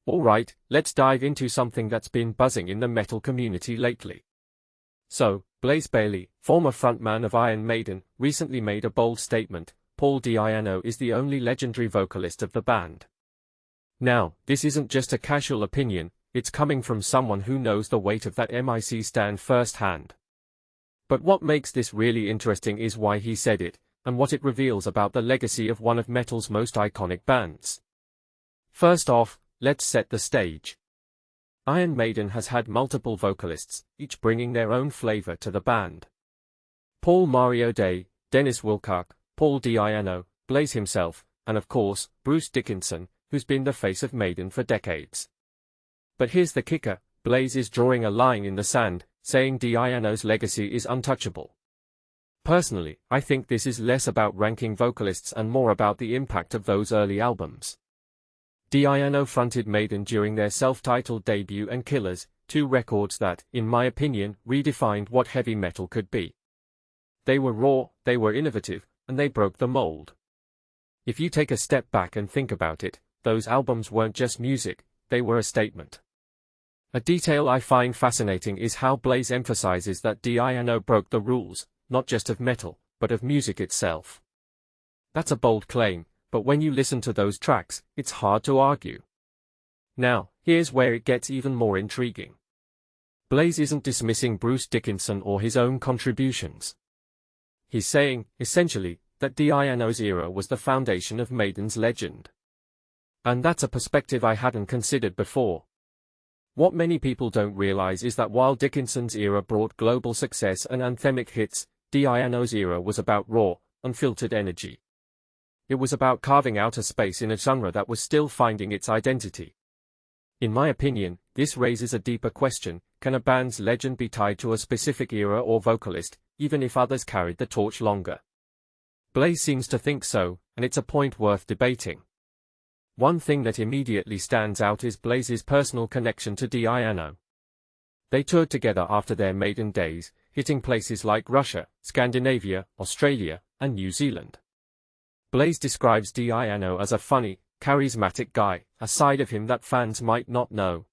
Alright, let's dive into something that's been buzzing in the metal community lately. So, Blaze Bayley, former frontman of Iron Maiden, recently made a bold statement: Paul Anno is the only legendary vocalist of the band. Now, this isn't just a casual opinion, it's coming from someone who knows the weight of that mic stand firsthand. But what makes this really interesting is why he said it, and what it reveals about the legacy of one of metal's most iconic bands. First off, let's set the stage. Iron Maiden has had multiple vocalists, each bringing their own flavor to the band. Paul Mario Day, Dennis Wilcock, Paul Anno, Blaze himself, and of course, Bruce Dickinson, who's been the face of Maiden for decades. But here's the kicker: Blaze is drawing a line in the sand, saying Anno's legacy is untouchable. Personally, I think this is less about ranking vocalists and more about the impact of those early albums. Anno fronted Maiden during their self-titled debut and Killers, two records that, in my opinion, redefined what heavy metal could be. They were raw, they were innovative, and they broke the mold. If you take a step back and think about it, those albums weren't just music, they were a statement. A detail I find fascinating is how Blaze emphasizes that Anno broke the rules, not just of metal, but of music itself. That's a bold claim, but when you listen to those tracks, it's hard to argue. Now, here's where it gets even more intriguing. Blaze isn't dismissing Bruce Dickinson or his own contributions. He's saying, essentially, that Anno's era was the foundation of Maiden's legend. And that's a perspective I hadn't considered before. What many people don't realize is that while Dickinson's era brought global success and anthemic hits, Anno's era was about raw, unfiltered energy. It was about carving out a space in a genre that was still finding its identity. In my opinion, this raises a deeper question: can a band's legend be tied to a specific era or vocalist, even if others carried the torch longer? Blaze seems to think so, and it's a point worth debating. One thing that immediately stands out is Blaze's personal connection to Anno. They toured together after their Maiden days, hitting places like Russia, Scandinavia, Australia, and New Zealand. Blaze describes Anno as a funny, charismatic guy, a side of him that fans might not know.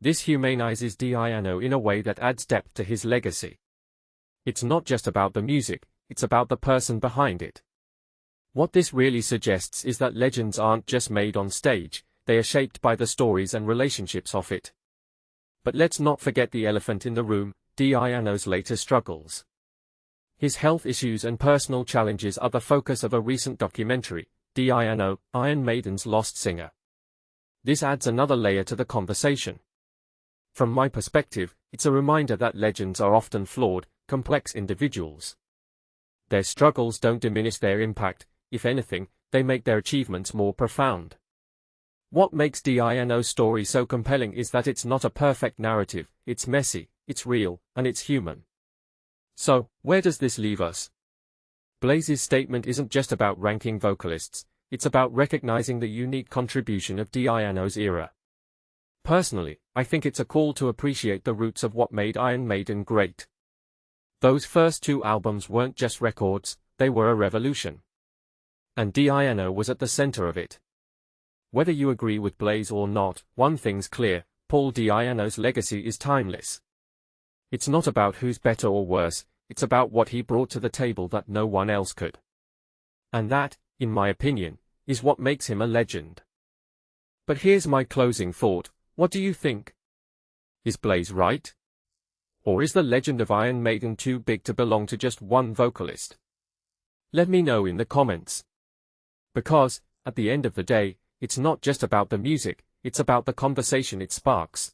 This humanizes Anno in a way that adds depth to his legacy. It's not just about the music, it's about the person behind it. What this really suggests is that legends aren't just made on stage, they are shaped by the stories and relationships of it. But let's not forget the elephant in the room: Anno's later struggles. His health issues and personal challenges are the focus of a recent documentary, Anno, Iron Maiden's Lost Singer. This adds another layer to the conversation. From my perspective, it's a reminder that legends are often flawed, complex individuals. Their struggles don't diminish their impact; if anything, they make their achievements more profound. What makes Anno's story so compelling is that it's not a perfect narrative, it's messy, it's real, and it's human. So, where does this leave us? Blaze's statement isn't just about ranking vocalists, it's about recognizing the unique contribution of Anno's era. Personally, I think it's a call to appreciate the roots of what made Iron Maiden great. Those first two albums weren't just records, they were a revolution. And Anno was at the center of it. Whether you agree with Blaze or not, one thing's clear: Paul Anno's legacy is timeless. It's not about who's better or worse, it's about what he brought to the table that no one else could. And that, in my opinion, is what makes him a legend. But here's my closing thought: what do you think? Is Blaze right? Or is the legend of Iron Maiden too big to belong to just one vocalist? Let me know in the comments. Because, at the end of the day, it's not just about the music, it's about the conversation it sparks.